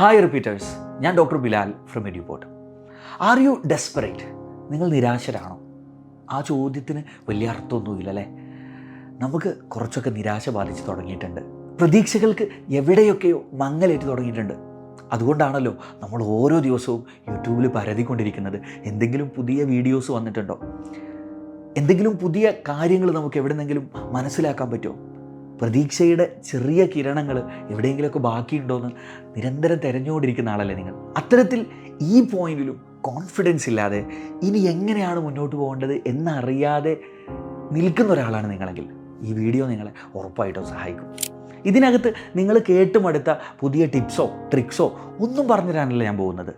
Hi repeaters, ഞാൻ doctor Bilal from Eduport. Are you desperate? നിങ്ങൾ നിരാശരാണോ? ആ ചോദ്യത്തിന് വലിയ അർത്ഥമൊന്നുമില്ല അല്ലേ? നമുക്ക് കുറച്ചൊക്കെ നിരാശ ബാധിച്ച് തുടങ്ങിയിട്ടുണ്ട്. പ്രതീക്ഷകൾക്ക് എവിടെയൊക്കെയോ മങ്ങലേറ്റ് തുടങ്ങിയിട്ടുണ്ട്. അതുകൊണ്ടാണല്ലോ നമ്മൾ ഓരോ ദിവസവും യൂട്യൂബിൽ പരതിക്കൊണ്ടിരിക്കുന്നത്. എന്തെങ്കിലും പുതിയ വീഡിയോസ് വന്നിട്ടുണ്ടോ? എന്തെങ്കിലും പുതിയ കാര്യങ്ങൾ നമുക്ക് എവിടെന്നെങ്കിലും മനസ്സിലാക്കാൻ പറ്റുമോ? പ്രതീക്ഷയുടെ ചെറിയ കിരണങ്ങൾ എവിടെയെങ്കിലുമൊക്കെ ബാക്കിയുണ്ടോയെന്ന് നിരന്തരം തിരഞ്ഞുകൊണ്ടിരിക്കുന്ന ആളല്ലേ നിങ്ങൾ. അത്തരത്തിൽ ഈ പോയിന്റിലും കോൺഫിഡൻസ് ഇല്ലാതെ ഇനി എങ്ങനെയാണ് മുന്നോട്ട് പോകേണ്ടത് എന്നറിയാതെ നിൽക്കുന്ന ഒരാളാണ് നിങ്ങളെങ്കിൽ ഈ വീഡിയോ നിങ്ങളെ ഉറപ്പായിട്ടും സഹായിക്കും. ഇതിനകത്ത് നിങ്ങൾ കേട്ടുമടുത്ത പുതിയ ടിപ്സോ ട്രിക്സോ ഒന്നും പറഞ്ഞു തരാനല്ല ഞാൻ പോകുന്നത്.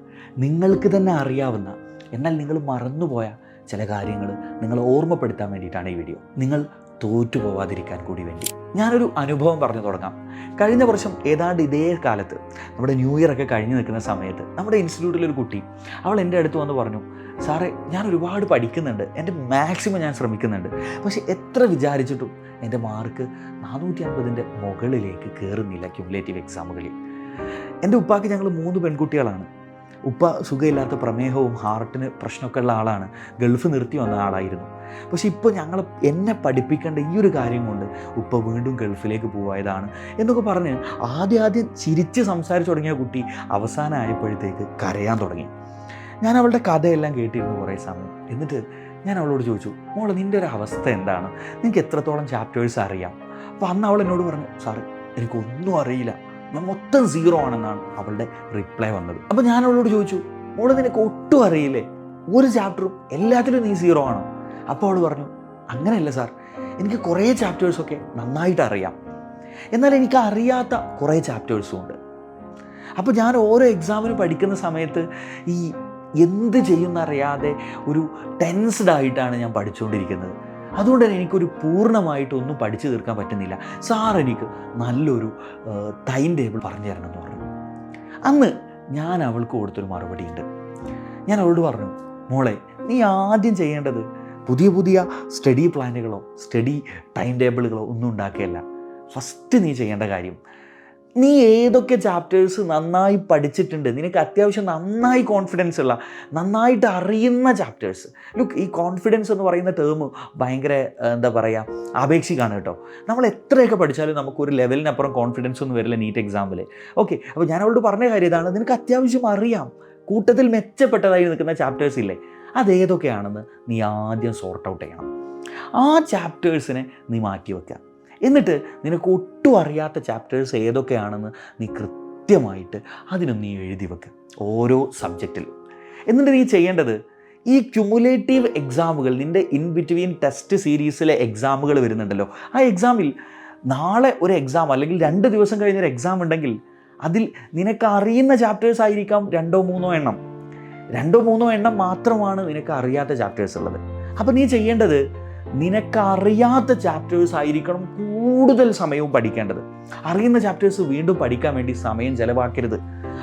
നിങ്ങൾക്ക് തന്നെ അറിയാവുന്ന എന്നാൽ നിങ്ങൾ മറന്നുപോയ ചില കാര്യങ്ങൾ നിങ്ങളെ ഓർമ്മപ്പെടുത്താൻ വേണ്ടിയിട്ടാണ് ഈ വീഡിയോ. നിങ്ങൾ തോറ്റു പോവാതിരിക്കാൻ കൂടി വേണ്ടി ഞാനൊരു അനുഭവം പറഞ്ഞു തുടങ്ങാം. കഴിഞ്ഞ വർഷം ഏതാണ്ട് ഇതേ കാലത്ത് നമ്മുടെ ന്യൂ ഇയർ ഒക്കെ കഴിഞ്ഞ് നിൽക്കുന്ന സമയത്ത് നമ്മുടെ ഇൻസ്റ്റിറ്റ്യൂട്ടിലൊരു കുട്ടി അവൾ എൻ്റെ അടുത്ത് വന്ന് പറഞ്ഞു, സാറേ ഞാൻ ഒരുപാട് പഠിക്കുന്നുണ്ട്, എൻ്റെ മാക്സിമം ഞാൻ ശ്രമിക്കുന്നുണ്ട്, പക്ഷേ എത്ര വിചാരിച്ചിട്ടും എൻ്റെ മാർക്ക് 450 മുകളിലേക്ക് കയറുന്നില്ല ക്യുമുലേറ്റീവ് എക്സാമുകളിൽ. എൻ്റെ ഉപ്പാക്ക് ഞങ്ങൾ 3 പെൺകുട്ടികളാണ്. ഉപ്പ സുഖമില്ലാത്ത പ്രമേഹവും ഹാർട്ടിന് പ്രശ്നമൊക്കെ ഉള്ള ആളാണ്. ഗൾഫ് നിർത്തി വന്ന ആളായിരുന്നു. പക്ഷെ ഇപ്പോൾ എന്നെ പഠിപ്പിക്കേണ്ട ഈ ഒരു കാര്യം കൊണ്ട് ഉപ്പ വീണ്ടും ഗൾഫിലേക്ക് പോയതാണ് എന്നൊക്കെ പറഞ്ഞ് ആദ്യം ചിരിച്ച് സംസാരിച്ച് തുടങ്ങിയ കുട്ടി അവസാനമായപ്പോഴത്തേക്ക് കരയാൻ തുടങ്ങി. ഞാൻ അവളുടെ കഥയെല്ലാം കേട്ടിരുന്നു കുറേ സമയം. എന്നിട്ട് ഞാൻ അവളോട് ചോദിച്ചു, മോളെ നിൻ്റെ ഒരു അവസ്ഥ എന്താണ്? നിനക്ക് എത്രത്തോളം ചാപ്റ്റേഴ്സ് അറിയാം? അപ്പോൾ അന്ന് അവൾ എന്നോട് പറഞ്ഞു, സാറ് എനിക്കൊന്നും അറിയില്ല, ഞാൻ മൊത്തം 0 ആണെന്നാണ് അവളുടെ റിപ്ലൈ വന്നത്. അപ്പോൾ ഞാൻ അവളോട് ചോദിച്ചു, മോളെ നിനക്ക് ഒട്ടും അറിയില്ലേ? ഒരു ചാപ്റ്ററും എല്ലാത്തിലും നീ 0 ആണോ? അപ്പോൾ അവൾ പറഞ്ഞു, അങ്ങനെയല്ല സാർ, എനിക്ക് കുറേ ചാപ്റ്റേഴ്സൊക്കെ നന്നായിട്ട് അറിയാം, എന്നാൽ എനിക്ക് അറിയാത്ത കുറേ ചാപ്റ്റേഴ്സും ഉണ്ട്. അപ്പോൾ ഞാൻ ഓരോ എക്സാമിന് പഠിക്കുന്ന സമയത്ത് ഈ എന്ത് ചെയ്യുന്നറിയാതെ ഒരു ടെൻസ്ഡ് ആയിട്ടാണ് ഞാൻ പഠിച്ചുകൊണ്ടിരിക്കുന്നത്. അതുകൊണ്ട് തന്നെ എനിക്കൊരു പൂർണ്ണമായിട്ടൊന്നും പഠിച്ചു തീർക്കാൻ പറ്റുന്നില്ല. സാർ എനിക്ക് നല്ലൊരു ടൈം ടേബിൾ പറഞ്ഞു തരണം എന്ന് പറഞ്ഞു. അന്ന് ഞാൻ അവൾക്ക് കൊടുത്തൊരു മറുപടി ഉണ്ട്. ഞാൻ അവളോട് പറഞ്ഞു, മോളെ നീ ആദ്യം ചെയ്യേണ്ടത് പുതിയ സ്റ്റഡി പ്ലാനുകളോ സ്റ്റഡി ടൈം ടേബിളുകളോ ഒന്നും ഉണ്ടാക്കുകയല്ല. ഫസ്റ്റ് നീ ചെയ്യേണ്ട കാര്യം, നീ ഏതൊക്കെ ചാപ്റ്റേഴ്സ് നന്നായി പഠിച്ചിട്ടുണ്ട്, നിനക്ക് അത്യാവശ്യം നന്നായി കോൺഫിഡൻസ് ഉള്ള നന്നായിട്ട് അറിയുന്ന ചാപ്റ്റേഴ്സ്. ലുക്ക്, ഈ കോൺഫിഡൻസ് എന്ന് പറയുന്ന ടേം ഭയങ്കര എന്താ പറയുക, ആപേക്ഷികമാണ് കേട്ടോ. നമ്മൾ എത്രയൊക്കെ പഠിച്ചാലും നമുക്കൊരു ലെവലിനപ്പുറം കോൺഫിഡൻസ് ഒന്നും വരില്ല നീറ്റ് എക്സാമിൽ. ഓക്കെ, അപ്പോൾ ഞാൻ അവളോട് പറഞ്ഞ കാര്യം ഇതാണ്, നിനക്ക് അത്യാവശ്യം അറിയാം, കൂട്ടത്തിൽ മെച്ചപ്പെട്ടതായി നിൽക്കുന്ന ചാപ്റ്റേഴ്സ് ഇല്ലേ, അതേതൊക്കെയാണെന്ന് നീ ആദ്യം സോർട്ട് ഔട്ട് ചെയ്യണം. ആ ചാപ്റ്റേഴ്സിനെ നീ മാറ്റി വയ്ക്കുക. എന്നിട്ട് നിനക്ക് ഒട്ടും അറിയാത്ത ചാപ്റ്റേഴ്സ് ഏതൊക്കെയാണെന്ന് നീ കൃത്യമായിട്ട് അതിനൊന്ന് നീ എഴുതി വെക്കുക, ഓരോ സബ്ജക്റ്റിലും. എന്നിട്ട് നീ ചെയ്യേണ്ടത്, ഈ ക്യുമുലേറ്റീവ് എക്സാമുകൾ, നിൻ്റെ ഇൻ ബിറ്റ്വീൻ ടെസ്റ്റ് സീരീസിലെ എക്സാമുകൾ വരുന്നുണ്ടല്ലോ, ആ എക്സാമിൽ നാളെ ഒരു എക്സാം അല്ലെങ്കിൽ 2 ദിവസം കഴിഞ്ഞൊരു എക്സാം ഉണ്ടെങ്കിൽ അതിൽ നിനക്ക് അറിയുന്ന ചാപ്റ്റേഴ്സ് ആയിരിക്കാം 2-3 എണ്ണം. 2-3 എണ്ണം മാത്രമാണ് നിനക്ക് അറിയാത്ത ചാപ്റ്റേഴ്സ് ഉള്ളത്. അപ്പോൾ നീ ചെയ്യേണ്ടത്, നിനക്കറിയാത്ത ചാപ്റ്റേഴ്സ് ആയിരിക്കണം കൂടുതൽ സമയവും പഠിക്കേണ്ടത്. അറിയുന്ന ചാപ്റ്റേഴ്സ് വീണ്ടും പഠിക്കാൻ വേണ്ടി സമയം ചിലവാക്കരുത്.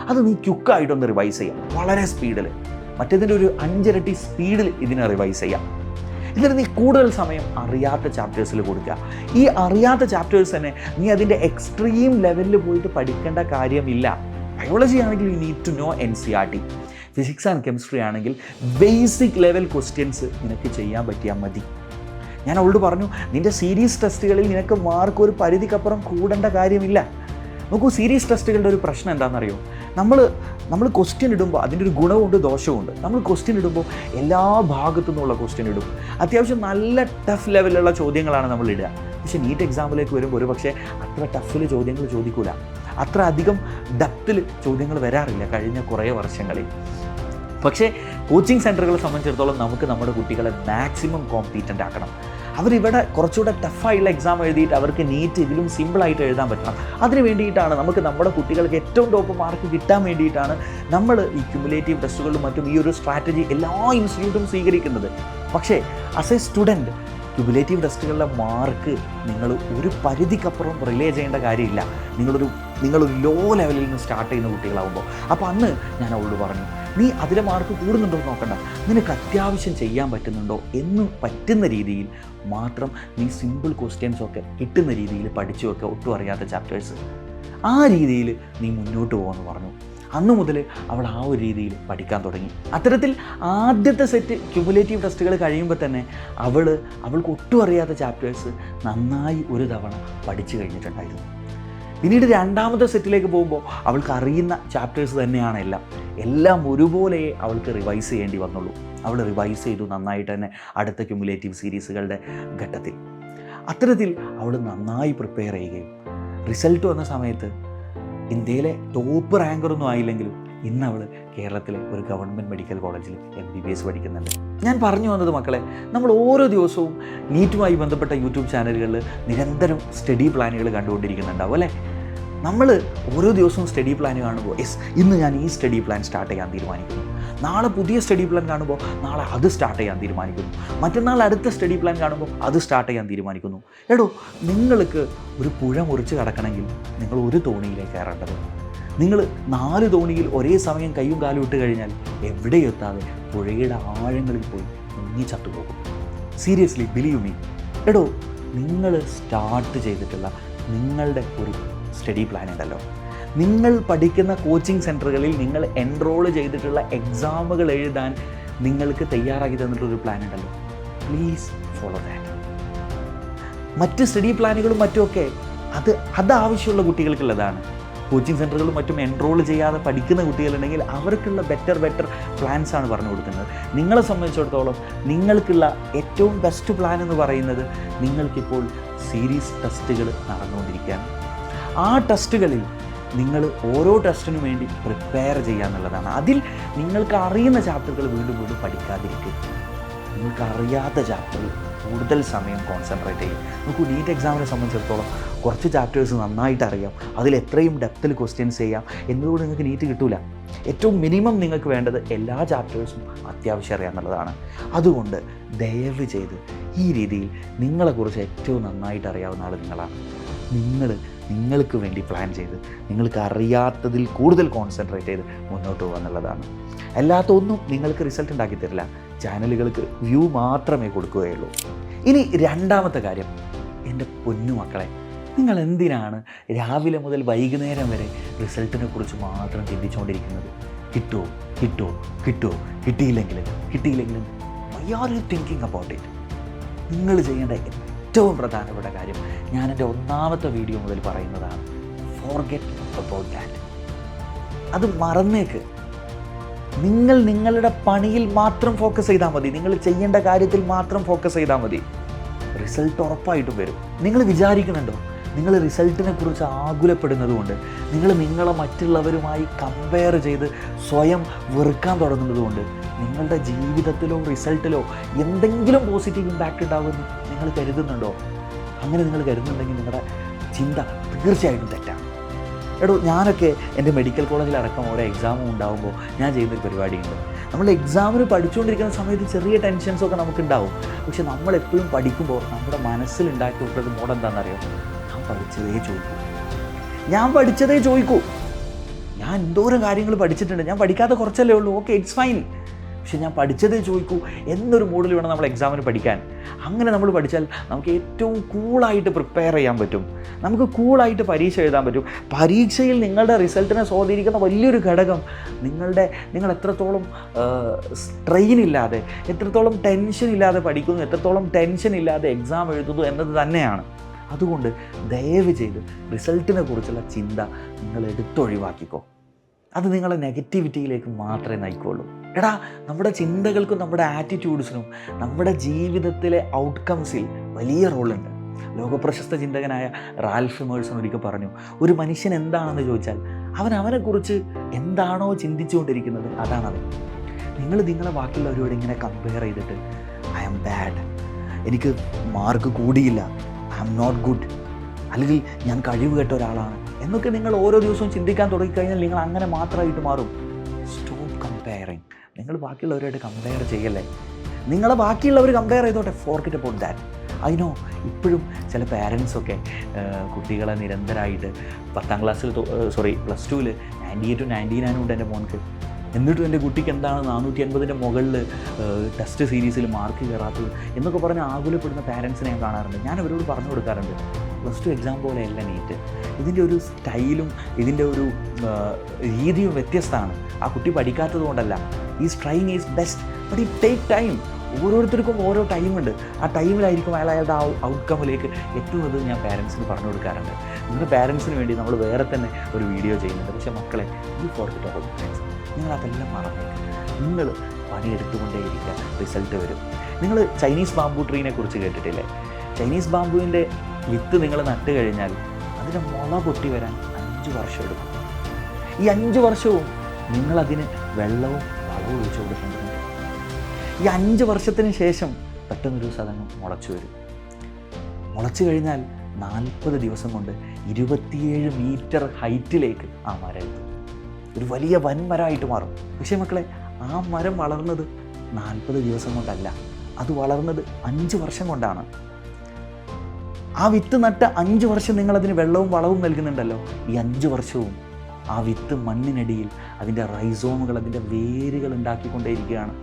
അത് നീ ക്യുക്കായിട്ടൊന്ന് റിവൈസ് ചെയ്യാം, വളരെ സ്പീഡിൽ, മറ്റേതിൻ്റെ ഒരു 5 ഇരട്ടി സ്പീഡിൽ ഇതിനെ റിവൈസ് ചെയ്യാം. എന്നിട്ട് നീ കൂടുതൽ സമയം അറിയാത്ത ചാപ്റ്റേഴ്സിൽ കൊടുക്കുക. ഈ അറിയാത്ത ചാപ്റ്റേഴ്സ് തന്നെ നീ അതിൻ്റെ എക്സ്ട്രീം ലെവലിൽ പോയിട്ട് പഠിക്കേണ്ട കാര്യമില്ല. ബയോളജി ആണെങ്കിൽ you need to know NCERT. Physics and chemistry ആണെങ്കിൽ ബേസിക് ലെവൽ ക്വസ്റ്റ്യൻസ് നിനക്ക് ചെയ്യാൻ പറ്റിയാൽ മതി. ഞാൻ അവളോട് പറഞ്ഞു, നിൻ്റെ സീരീസ് ടെസ്റ്റുകളിൽ നിനക്ക് മാർക്ക് ഒരു പരിധിക്കപ്പുറം കൂടേണ്ട കാര്യമില്ല. നോക്കൂ, സീരീസ് ടെസ്റ്റുകളുടെ ഒരു പ്രശ്നം എന്താണെന്നറിയോ? നമ്മൾ ക്വസ്റ്റ്യൻ ഇടുമ്പോൾ അതിൻ്റെ ഒരു ഗുണമുണ്ട് ദോഷമുണ്ട്. നമ്മൾ ക്വസ്റ്റ്യൻ ഇടുമ്പോൾ എല്ലാ ഭാഗത്തു നിന്നുള്ള ക്വസ്റ്റ്യൻ ഇടും. അത്യാവശ്യം നല്ല ടഫ് ലെവലിലുള്ള ചോദ്യങ്ങളാണ് നമ്മൾ ഇടുക. പക്ഷേ നീറ്റ് എക്സാമിലേക്ക് വരുമ്പോൾ ഒരു പക്ഷേ അത്ര ടഫിൽ ചോദ്യങ്ങൾ ചോദിക്കൂല, അത്ര അധികം ഡെപ്തിൽ ചോദ്യങ്ങൾ വരാറില്ല കഴിഞ്ഞ കുറേ വർഷങ്ങളിൽ. പക്ഷേ കോച്ചിങ് സെൻറ്ററുകളെ സംബന്ധിച്ചിടത്തോളം നമുക്ക് നമ്മുടെ കുട്ടികളെ മാക്സിമം കോമ്പീറ്റൻ്റ് ആക്കണം. അവരിവിടെ കുറച്ചുകൂടെ ടഫായുള്ള എക്സാം എഴുതിയിട്ട് അവർക്ക് നീറ്റ് ഇതിലും സിമ്പിളായിട്ട് എഴുതാൻ പറ്റണം. അതിന് വേണ്ടിയിട്ടാണ് നമുക്ക് നമ്മുടെ കുട്ടികൾക്ക് ഏറ്റവും ടോപ്പ് മാർക്ക് കിട്ടാൻ വേണ്ടിയിട്ടാണ് നമ്മൾ ഈ ക്യുമുലേറ്റീവ് ടെസ്റ്റുകളിലും മറ്റും ഈ ഒരു സ്ട്രാറ്റജി എല്ലാ ഇൻസ്റ്റിറ്റ്യൂട്ടും സ്വീകരിക്കുന്നത്. പക്ഷേ ആസ് എ സ്റ്റുഡൻറ്റ് ക്യുമുലേറ്റീവ് ടെസ്റ്റുകളിലെ മാർക്ക് നിങ്ങൾ ഒരു പരിധിക്കപ്പുറം റിലേ ചെയ്യേണ്ട കാര്യമില്ല. നിങ്ങളൊരു ലോ ലെവലിൽ നിന്ന് സ്റ്റാർട്ട് ചെയ്യുന്ന കുട്ടികളാകുമ്പോൾ. അപ്പോൾ അന്ന് ഞാൻ അവളോട് പറഞ്ഞു, നീ അതിലെ മാർക്ക് കൂടുന്നുണ്ടോ എന്ന് നോക്കണ്ട, നിനക്ക് അത്യാവശ്യം ചെയ്യാൻ പറ്റുന്നുണ്ടോ എന്ന് പറ്റുന്ന രീതിയിൽ മാത്രം നീ സിമ്പിൾ ക്വസ്റ്റ്യൻസൊക്കെ കിട്ടുന്ന രീതിയിൽ പഠിച്ചു വെക്കുക, ഒട്ടും അറിയാത്ത ചാപ്റ്റേഴ്സ്. ആ രീതിയിൽ നീ മുന്നോട്ട് പോകുമെന്ന് പറഞ്ഞു. അന്നു മുതൽ അവൾ ആ ഒരു രീതിയിൽ പഠിക്കാൻ തുടങ്ങി. അത്തരത്തിൽ ആദ്യത്തെ സെറ്റ് ക്യുമുലേറ്റീവ് ടെസ്റ്റുകൾ കഴിയുമ്പോൾ തന്നെ അവൾക്ക് ഒട്ടും അറിയാത്ത ചാപ്റ്റേഴ്സ് നന്നായി ഒരു തവണ പഠിച്ചു കഴിഞ്ഞിട്ടുണ്ടായിരുന്നു. പിന്നീട് രണ്ടാമത്തെ സെറ്റിലേക്ക് പോകുമ്പോൾ അവൾക്ക് അറിയുന്ന ചാപ്റ്റേഴ്സ് തന്നെയാണ് എല്ലാം ഒരുപോലെ അവൾക്ക് റിവൈസ് ചെയ്യേണ്ടി വന്നുള്ളൂ. അവൾ റിവൈസ് ചെയ്തു നന്നായിട്ട് തന്നെ അടുത്ത ക്യുമുലേറ്റീവ് സീരീസുകളുടെ ഘട്ടത്തിൽ. അത്തരത്തിൽ അവൾ നന്നായി പ്രിപ്പയർ ചെയ്യുകയും റിസൾട്ട് വന്ന സമയത്ത് ഇന്ത്യയിലെ ടോപ്പ് റാങ്കറൊന്നും ആയില്ലെങ്കിലും ഇന്ന് അവൾ കേരളത്തിലെ ഒരു ഗവൺമെൻറ് മെഡിക്കൽ കോളേജിൽ MBBS പഠിക്കുന്നുണ്ട്. ഞാൻ പറഞ്ഞു വന്നത് മക്കളെ, നമ്മൾ ഓരോ ദിവസവും നീറ്റുമായി ബന്ധപ്പെട്ട യൂട്യൂബ് ചാനലുകളിൽ നിരന്തരം സ്റ്റഡി പ്ലാനുകൾ കണ്ടുകൊണ്ടിരിക്കുന്നുണ്ടാവും അല്ലേ? നമ്മൾ ഓരോ ദിവസവും സ്റ്റഡി പ്ലാൻ കാണുമ്പോൾ ഇന്ന് ഞാൻ ഈ സ്റ്റഡി പ്ലാൻ സ്റ്റാർട്ട് ചെയ്യാൻ തീരുമാനിക്കുന്നു, നാളെ പുതിയ സ്റ്റഡി പ്ലാൻ കാണുമ്പോൾ നാളെ അത് സ്റ്റാർട്ട് ചെയ്യാൻ തീരുമാനിക്കുന്നു, മറ്റന്നാൾ അടുത്ത സ്റ്റഡി പ്ലാൻ കാണുമ്പോൾ അത് സ്റ്റാർട്ട് ചെയ്യാൻ തീരുമാനിക്കുന്നു. എടോ, നിങ്ങൾക്ക് ഒരു പുഴ മുറിച്ച് കടക്കണമെങ്കിൽ നിങ്ങൾ ഒരു തോണിയിലേക്ക് കയറേണ്ടത്. നിങ്ങൾ 4 തോണിയിൽ ഒരേ സമയം കയ്യും കാലും ഇട്ട് കഴിഞ്ഞാൽ എവിടെയും എത്താതെ പുഴയുടെ ആഴങ്ങളിൽ പോയി മുങ്ങി ചത്തുപോകും. Seriously believe me. എടോ, നിങ്ങൾ സ്റ്റാർട്ട് ചെയ്തിട്ടുള്ള നിങ്ങളുടെ ഒരു സ്റ്റഡി പ്ലാൻ ഉണ്ടല്ലോ, നിങ്ങൾ പഠിക്കുന്ന കോച്ചിങ് സെൻറ്ററുകളിൽ നിങ്ങൾ എൻറോൾ ചെയ്തിട്ടുള്ള എക്സാമുകൾ എഴുതാൻ നിങ്ങൾക്ക് തയ്യാറാക്കി തന്നിട്ടൊരു പ്ലാൻ ഉണ്ടല്ലോ, പ്ലീസ് ഫോളോ ദാറ്റ്. മറ്റ് സ്റ്റഡി പ്ലാനുകളും മറ്റുമൊക്കെ അത് ആവശ്യമുള്ള കുട്ടികൾക്കുള്ളതാണ്. കോച്ചിങ് സെൻറ്ററുകളും മറ്റും എൻറോൾ ചെയ്യാതെ പഠിക്കുന്ന കുട്ടികളുണ്ടെങ്കിൽ അവർക്കുള്ള ബെറ്റർ പ്ലാൻസ് ആണ് പറഞ്ഞു കൊടുക്കുന്നത്. നിങ്ങളെ സംബന്ധിച്ചിടത്തോളം നിങ്ങൾക്കുള്ള ഏറ്റവും ബെസ്റ്റ് പ്ലാൻ എന്ന് പറയുന്നത് നിങ്ങൾക്കിപ്പോൾ സീരീസ് ടെസ്റ്റുകൾ നടന്നുകൊണ്ടിരിക്കുകയാണ്. ആ ടെസ്റ്റുകളിൽ നിങ്ങൾ ഓരോ ടെസ്റ്റിനു വേണ്ടി പ്രിപ്പയർ ചെയ്യുക എന്നുള്ളതാണ്. അതിൽ നിങ്ങൾക്ക് അറിയുന്ന ചാപ്റ്ററുകൾ വീണ്ടും പഠിക്കാതിരിക്കുക. നിങ്ങൾക്ക് അറിയാത്ത ചാപ്റ്ററിൽ കൂടുതൽ സമയം കോൺസെൻട്രേറ്റ് ചെയ്യും. നമുക്ക് നീറ്റ് എക്സാമിനെ സംബന്ധിച്ചിടത്തോളം കുറച്ച് ചാപ്റ്റേഴ്സ് നന്നായിട്ട് അറിയാം, അതിൽ എത്രയും ഡെപ്തിൽ ക്വസ്റ്റ്യൻസ് ചെയ്യാം എന്നതുകൊണ്ട് നിങ്ങൾക്ക് നീറ്റ് കിട്ടില്ല. ഏറ്റവും മിനിമം നിങ്ങൾക്ക് വേണ്ടത് എല്ലാ ചാപ്റ്റേഴ്സും അത്യാവശ്യം അറിയാം എന്നുള്ളതാണ്. അതുകൊണ്ട് ദയവ് ചെയ്ത് ഈ രീതിയിൽ നിങ്ങളെക്കുറിച്ച് ഏറ്റവും നന്നായിട്ട് അറിയാവുന്ന ആൾ നിങ്ങളാണ്. നിങ്ങൾക്ക് വേണ്ടി പ്ലാൻ ചെയ്ത് നിങ്ങൾക്ക് അറിയാത്തതിൽ കൂടുതൽ കോൺസെൻട്രേറ്റ് ചെയ്ത് മുന്നോട്ട് പോകുക എന്നുള്ളതാണ്. അല്ലാത്തൊന്നും നിങ്ങൾക്ക് റിസൾട്ട് ഉണ്ടാക്കി തരില്ല, ചാനലുകൾക്ക് വ്യൂ മാത്രമേ കൊടുക്കുകയുള്ളൂ. ഇനി രണ്ടാമത്തെ കാര്യം, എൻ്റെ പൊന്നു മക്കളെ, നിങ്ങൾ എന്തിനാണ് രാവിലെ മുതൽ വൈകുന്നേരം വരെ റിസൾട്ടിനെ കുറിച്ച് മാത്രം ചിന്തിച്ചുകൊണ്ടിരിക്കുന്നത്? കിട്ടുമോ കിട്ടിയില്ലെങ്കിലും why are you thinking about it? നിങ്ങൾ ചെയ്യേണ്ട ഏറ്റവും പ്രധാനപ്പെട്ട കാര്യം ഞാൻ എൻ്റെ ഒന്നാമത്തെ വീഡിയോ മുതൽ പറയുന്നതാണ്, ഫോർഗെറ്റ് അബൌട്ട് ദാറ്റ്. അത് മറന്നേക്ക്. നിങ്ങൾ നിങ്ങളുടെ പണിയിൽ മാത്രം ഫോക്കസ് ചെയ്താൽ മതി, നിങ്ങൾ ചെയ്യേണ്ട കാര്യത്തിൽ മാത്രം ഫോക്കസ് ചെയ്താൽ മതി. റിസൾട്ട് ഉറപ്പായിട്ടും വരും. നിങ്ങൾ വിചാരിക്കുന്നുണ്ടോ, നിങ്ങൾ റിസൾട്ടിനെ കുറിച്ച് ആകുലപ്പെടുന്നത് കൊണ്ട്, നിങ്ങളെ മറ്റുള്ളവരുമായി കമ്പയർ ചെയ്ത് സ്വയം വെറുക്കാൻ തുടങ്ങുന്നത് കൊണ്ട് നിങ്ങളുടെ ജീവിതത്തിലോ റിസൾട്ടിലോ എന്തെങ്കിലും പോസിറ്റീവ് ഇമ്പാക്റ്റ് ഉണ്ടാകുമെന്ന് നിങ്ങൾ കരുതുന്നുണ്ടോ? അങ്ങനെ നിങ്ങൾ കരുതുന്നുണ്ടെങ്കിൽ നിങ്ങളുടെ ചിന്ത തീർച്ചയായിട്ടും തെറ്റാണ്. എടോ, ഞാനൊക്കെ എൻ്റെ മെഡിക്കൽ കോളേജിലടക്കം ഓരോ എക്സാമും ഉണ്ടാകുമ്പോൾ ഞാൻ ചെയ്യുന്നൊരു പരിപാടിയുണ്ട്. നമ്മൾ എക്സാമിന് പഠിച്ചുകൊണ്ടിരിക്കുന്ന സമയത്ത് ചെറിയ ടെൻഷൻസൊക്കെ നമുക്കുണ്ടാവും. പക്ഷെ നമ്മളെപ്പോഴും പഠിക്കുമ്പോൾ നമ്മുടെ മനസ്സിലുണ്ടാക്കി വിട്ടൊരു മോഡ് എന്താണെന്നറിയോ? ഞാൻ പഠിച്ചതേ ചോദിക്കൂ. ഞാൻ എന്തോരം കാര്യങ്ങൾ പഠിച്ചിട്ടുണ്ട്, ഞാൻ പഠിക്കാത്ത കുറച്ചല്ലേ ഉള്ളൂ, ഓക്കെ ഇറ്റ്സ് ഫൈൻ. പക്ഷെ ഞാൻ പഠിച്ചതേ ചോദിക്കൂ എന്നൊരു മോഡിൽ വേണം നമ്മൾ എക്സാമിന് പഠിക്കാൻ. അങ്ങനെ നമ്മൾ പഠിച്ചാൽ നമുക്ക് ഏറ്റവും കൂളായിട്ട് പ്രിപ്പയർ ചെയ്യാൻ പറ്റും, നമുക്ക് കൂളായിട്ട് പരീക്ഷ എഴുതാൻ പറ്റും. പരീക്ഷയിൽ നിങ്ങളുടെ റിസൾട്ടിനെ സ്വാധീനിക്കുന്ന വലിയൊരു ഘടകം നിങ്ങൾ എത്രത്തോളം സ്ട്രെയിൻ ഇല്ലാതെ, എത്രത്തോളം ടെൻഷൻ ഇല്ലാതെ പഠിക്കുന്നു, എത്രത്തോളം ടെൻഷൻ ഇല്ലാതെ എക്സാം എഴുതുന്നു എന്നത് തന്നെയാണ്. അതുകൊണ്ട് ദയവ് ചെയ്ത് റിസൾട്ടിനെ കുറിച്ചുള്ള ചിന്ത നിങ്ങൾ എടുത്തൊഴിവാക്കിക്കോ. അത് നിങ്ങളെ നെഗറ്റിവിറ്റിയിലേക്ക് മാത്രമേ നയിക്കുള്ളൂ. എടാ, നമ്മുടെ ചിന്തകൾക്കും നമ്മുടെ ആറ്റിറ്റ്യൂഡ്സിനും നമ്മുടെ ജീവിതത്തിലെ ഔട്ട്കംസിൽ വലിയ റോളുണ്ട്. ലോകപ്രശസ്ത ചിന്തകനായ റാൽഫ് എമേഴ്സൺ ഒരിക്കൽ പറഞ്ഞു, ഒരു മനുഷ്യൻ എന്താണെന്ന് ചോദിച്ചാൽ അവനെക്കുറിച്ച് എന്താണോ ചിന്തിച്ചുകൊണ്ടിരിക്കുന്നത് അതാണത്. നിങ്ങളെ ബാക്കിയുള്ളവരോട് ഇങ്ങനെ കമ്പയർ ചെയ്തിട്ട് ഐ ആം ബാഡ്, എനിക്ക് മാർക്ക് കൂടിയില്ല, ഐ ആം നോട്ട് ഗുഡ്, അല്ലെങ്കിൽ ഞാൻ കഴിവ് കെട്ട ഒരാളാണ് എന്നൊക്കെ നിങ്ങൾ ഓരോ ദിവസവും ചിന്തിക്കാൻ തുടങ്ങിക്കഴിഞ്ഞാൽ നിങ്ങൾ അങ്ങനെ മാത്രമായിട്ട് മാറും. Stop comparing. നിങ്ങൾ ബാക്കിയുള്ളവരായിട്ട് കമ്പയർ ചെയ്യല്ലേ. നിങ്ങളെ ബാക്കിയുള്ളവർ കമ്പയർ ചെയ്തോട്ടെ, ഫോർഗെറ്റ് അബൌട്ട് ദാറ്റ്. അതിനോ ഇപ്പോഴും ചില പാരൻസൊക്കെ കുട്ടികളെ നിരന്തരമായിട്ട് +2 98 99 ഉണ്ട് എൻ്റെ മോൻക്ക്. എന്നിട്ടും എൻ്റെ കുട്ടിക്ക് എന്താണ് 450 മുകളിൽ ടെസ്റ്റ് സീരീസിൽ മാർക്ക് കയറാത്തത് എന്നൊക്കെ പറഞ്ഞ് ആകുലപ്പെടുന്ന പാരൻസിനെ ഞാൻ കാണാറുണ്ട്. ഞാൻ അവരോട് പറഞ്ഞു കൊടുക്കാറുണ്ട്, +2 എക്സാം പോലെയല്ല നീറ്റ്. ഇതിൻ്റെ ഒരു സ്റ്റൈലും ഇതിൻ്റെ ഒരു രീതിയും വ്യത്യസ്തമാണ്. ആ കുട്ടി പഠിക്കാത്തത് കൊണ്ടല്ല. Is trying is best, but it take time. ഓരോരുത്തർക്കും ഓരോ ടൈമുണ്ട്. ആ ടൈമിലായിരിക്കും അയാളുടെ ആ ഔട്ട്കമ്മിലേക്ക് എത്തുന്നത് ഞാൻ പാരൻസിന് പറഞ്ഞു കൊടുക്കാറുണ്ട്. നിങ്ങളുടെ പാരൻസിന് വേണ്ടി നമ്മൾ വേറെ തന്നെ ഒരു വീഡിയോ ചെയ്യുന്നുണ്ട്. പക്ഷേ മക്കളെ, ഈ ഫോർഗെറ്റ് അബൌട്ട് പാരൻസ്, നിങ്ങൾ അതെല്ലാം മറന്നേക്കും. നിങ്ങൾ പണിയെടുത്തുകൊണ്ടേയിരിക്കുക, റിസൾട്ട് വരും. നിങ്ങൾ ചൈനീസ് ബാംബു ട്രീനെ കുറിച്ച് കേട്ടിട്ടില്ലേ? ചൈനീസ് ബാംബുവിൻ്റെ വിത്ത് നിങ്ങൾ നട്ട് കഴിഞ്ഞാൽ അതിൻ്റെ മുള പൊട്ടി വരാൻ 5 വർഷം എടുക്കും. ഈ 5 വർഷവും നിങ്ങളതിന് വെള്ളവും വളവും ഒഴിച്ചു കൊടുക്കേണ്ടതുണ്ട്. ഈ 5 വർഷത്തിന് ശേഷം പെട്ടെന്നൊരു ദിവസം അതങ്ങ് മുളച്ചു വരും. മുളച്ചു കഴിഞ്ഞാൽ 40 ദിവസം കൊണ്ട് 27 മീറ്റർ ഹൈറ്റിലേക്ക് ആ മരം എത്തും. ഒരു വലിയ വൻമരമായിട്ട് മാറും. പക്ഷേ മക്കളെ, ആ മരം വളർന്നത് 40 ദിവസം കൊണ്ടല്ല, അത് വളർന്നത് 5 വർഷം കൊണ്ടാണ്. ആ വിത്ത് നട്ട് 5 വർഷം നിങ്ങളതിന് വെള്ളവും വളവും നൽകുന്നുണ്ടല്ലോ. ഈ 5 വർഷവും ആ വിത്ത് മണ്ണിനടിയിൽ അതിൻ്റെ റൈസോമുകൾ, അതിൻ്റെ വേരുകൾ ഉണ്ടാക്കിക്കൊണ്ടേയിരിക്കുകയാണ്.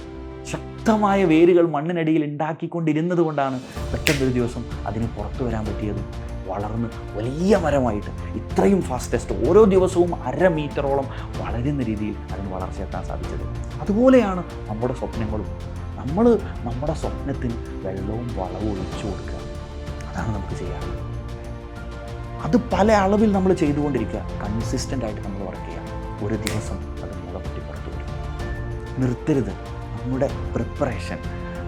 ശക്തമായ വേരുകൾ മണ്ണിനടിയിൽ ഉണ്ടാക്കിക്കൊണ്ടിരുന്നത് കൊണ്ടാണ് പെട്ടെന്നൊരു ദിവസം അതിന് പുറത്തു വരാൻ പറ്റിയതും വളർന്ന് വലിയ മരമായിട്ട് ഇത്രയും ഫാസ്റ്റസ്റ്റ് ഓരോ ദിവസവും 1/2 മീറ്ററോളം വളരുന്ന രീതിയിൽ അതിന് വളർച്ചയെത്താൻ സാധിച്ചത്. അതുപോലെയാണ് നമ്മുടെ സ്വപ്നങ്ങളും. നമ്മൾ നമ്മുടെ സ്വപ്നത്തിന് വെള്ളവും വളവും ഒഴിച്ചു കൊടുക്കുക. അതാണ് നമുക്ക് ചെയ്യാറുള്ളത്. അത് പല അളവിൽ നമ്മൾ ചെയ്തുകൊണ്ടിരിക്കുക. കൺസിസ്റ്റൻ്റ് ആയിട്ട് നമ്മൾ വർക്ക് ചെയ്യുക. ഒരു ദിവസം അത് മുളപൊട്ടി പുറത്തു വരും. നിർത്തരുത്. നമ്മുടെ പ്രിപ്പറേഷൻ,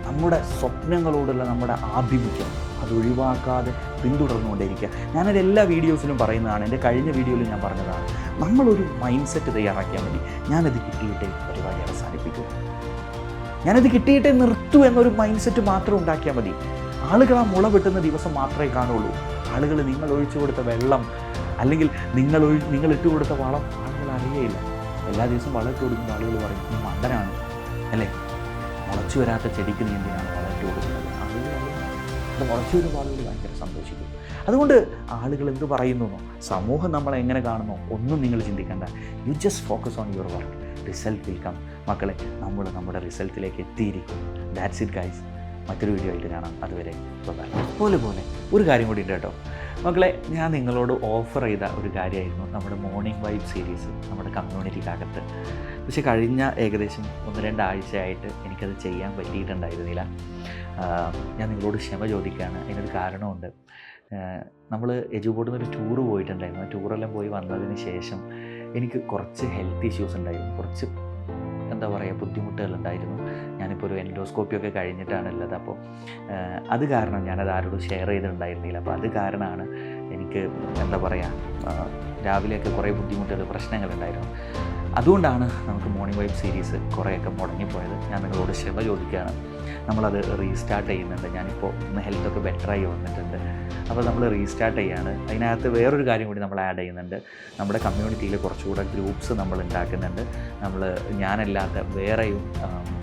നമ്മുടെ സ്വപ്നങ്ങളോടുള്ള നമ്മുടെ ആഭിമുഖ്യം അതൊഴിവാക്കാതെ പിന്തുടർന്നുകൊണ്ടേയിരിക്കുക. ഞാനത് എല്ലാ വീഡിയോസിലും പറയുന്നതാണ്. എൻ്റെ കഴിഞ്ഞ വീഡിയോയിൽ ഞാൻ പറഞ്ഞതാണ്, നമ്മളൊരു മൈൻഡ് സെറ്റ് തയ്യാറാക്കിയാൽ മതി. ഞാനത് കിട്ടിയിട്ടേ പരിപാടി അവസാനിപ്പിക്കൂ, ഞാനത് കിട്ടിയിട്ടേ നിർത്തൂ എന്നൊരു മൈൻഡ് സെറ്റ് മാത്രം ഉണ്ടാക്കിയാൽ മതി. ആളുകൾ ആ മുള വെട്ടുന്ന ദിവസം മാത്രമേ കാണുള്ളൂ. ആളുകൾ നിങ്ങൾ ഒഴിച്ചു കൊടുത്ത വെള്ളം അല്ലെങ്കിൽ നിങ്ങൾ ഇട്ട് കൊടുത്ത വളം ആളുകൾ അറിയയില്ല. എല്ലാ ദിവസവും വളം ഇട്ട് കൊടുക്കുമ്പോൾ ആളുകൾ പറയും, ഈ മണ്ടനാണ് അല്ലേ, മുളച്ചു വരാത്ത ചെടിക്ക് നീ എന്തിനാണ് വളം ഇട്ട് കൊടുക്കുന്നത്? ആളുകൾ അത് മുളച്ചു വരുമ്പോൾ ആളുകൾ ഭയങ്കര സന്തോഷിക്കും. അതുകൊണ്ട് ആളുകൾ എന്ത് പറയുന്നു, സമൂഹം നമ്മളെ എങ്ങനെ കാണുന്നോ ഒന്നും നിങ്ങൾ ചിന്തിക്കേണ്ട. You just focus on your work, result will come. മക്കളെ, നമ്മൾ നമ്മുടെ റിസൾട്ടിലേക്ക് എത്തിയിരിക്കും. That's it guys. മറ്റൊരു വീഡിയോ ആയിട്ട് കാണാം. അതുവരെ ബൈ. പോലെ ഒരു കാര്യം കൂടി ഉണ്ട് കേട്ടോ മക്കളെ, ഞാൻ നിങ്ങളോട് ഓഫർ ചെയ്ത ഒരു കാര്യമായിരുന്നു നമ്മുടെ മോർണിംഗ് വൈബ് സീരീസ് നമ്മുടെ കമ്മ്യൂണിറ്റിക്കകത്ത്. പക്ഷേ കഴിഞ്ഞ ഏകദേശം 1-2 ആഴ്ചയായിട്ട് എനിക്കത് ചെയ്യാൻ പറ്റിയിട്ടുണ്ടായിരുന്നില്ല. ഞാൻ നിങ്ങളോട് ക്ഷമ ചോദിക്കുകയാണ്. അതിനൊരു കാരണമുണ്ട്. നമ്മൾ എജുബോർഡിൽ നിന്നൊരു ടൂറ് പോയിട്ടുണ്ടായിരുന്നു. ആ ടൂറെല്ലാം പോയി വന്നതിന് ശേഷം എനിക്ക് കുറച്ച് ഹെൽത്ത് ഇഷ്യൂസ് ഉണ്ടായിരുന്നു. കുറച്ച് ബുദ്ധിമുട്ടുകളുണ്ടായിരുന്നു. ഞാനിപ്പോൾ ഒരു എൻഡോസ്കോപ്പിയൊക്കെ കഴിഞ്ഞിട്ടാണുള്ളത്. അപ്പോൾ അത് കാരണം ഞാനത് ആരോടും ഷെയർ ചെയ്തിട്ടുണ്ടായിരുന്നില്ല. അപ്പോൾ അത് കാരണമാണ് എനിക്ക് രാവിലെയൊക്കെ കുറേ ബുദ്ധിമുട്ടുകൾ, പ്രശ്നങ്ങളുണ്ടായിരുന്നു. അതുകൊണ്ടാണ് നമുക്ക് മോർണിംഗ് വൈബ് സീരീസ് കുറേയൊക്കെ മുടങ്ങിപ്പോയത്. ഞാൻ നിങ്ങളോട് ക്ഷമ ചോദിക്കുകയാണ്. നമ്മളത് റീസ്റ്റാർട്ട് ചെയ്യുന്നുണ്ട്. ഞാനിപ്പോൾ ഒന്ന് ഹെൽത്തൊക്കെ ബെറ്ററായി വന്നിട്ടുണ്ട്. അപ്പോൾ നമ്മൾ റീസ്റ്റാർട്ട് ചെയ്യാണ്. അതിനകത്ത് വേറൊരു കാര്യം കൂടി നമ്മൾ ആഡ് ചെയ്യുന്നുണ്ട്. നമ്മുടെ കമ്മ്യൂണിറ്റിയിൽ കുറച്ചുകൂടെ ഗ്രൂപ്പ്സ് നമ്മൾ ഉണ്ടാക്കുന്നുണ്ട്. ഞാനല്ലാത്ത വേറെയും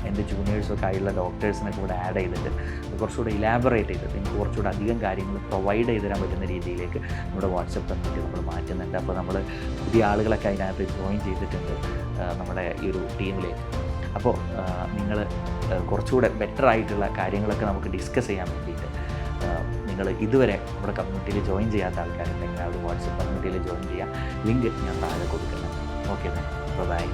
എൻ്റെ ജൂനിയേഴ്സൊക്കെ ആയുള്ള ഡോക്ടേഴ്സിനെ കൂടെ ആഡ് ചെയ്തിട്ട് കുറച്ചുകൂടെ ഇലാബറേറ്റ് ചെയ്തിട്ട് എനിക്ക് കുറച്ചുകൂടെ അധികം കാര്യങ്ങൾ പ്രൊവൈഡ് ചെയ്ത് തരാൻ പറ്റുന്ന രീതിയിലേക്ക് നമ്മുടെ വാട്സപ്പ് കമ്മ്യൂണിറ്റി നമ്മൾ മാറ്റുന്നുണ്ട്. അപ്പോൾ നമ്മൾ പുതിയ ആളുകളൊക്കെ അതിനകത്ത് ജോയിൻ ചെയ്തിട്ടുണ്ട് നമ്മുടെ ഈ ഒരു ടീമിലേക്ക്. അപ്പോൾ നിങ്ങൾ കുറച്ചുകൂടെ ബെറ്റർ ആയിട്ടുള്ള കാര്യങ്ങളൊക്കെ നമുക്ക് ഡിസ്കസ് ചെയ്യാൻ വേണ്ടിയിട്ട് നിങ്ങൾ ഇതുവരെ നമ്മുടെ കമ്മ്യൂണിറ്റിയിൽ ജോയിൻ ചെയ്യാത്ത ആൾക്കാരുണ്ടെങ്കിൽ ആ ഒരു വാട്സപ്പ് കമ്മ്യൂണിറ്റിയിൽ ജോയിൻ ചെയ്യുക. ലിങ്ക് ഞാൻ താഴെ കൊടുക്കുന്നുണ്ട്. Okay, by.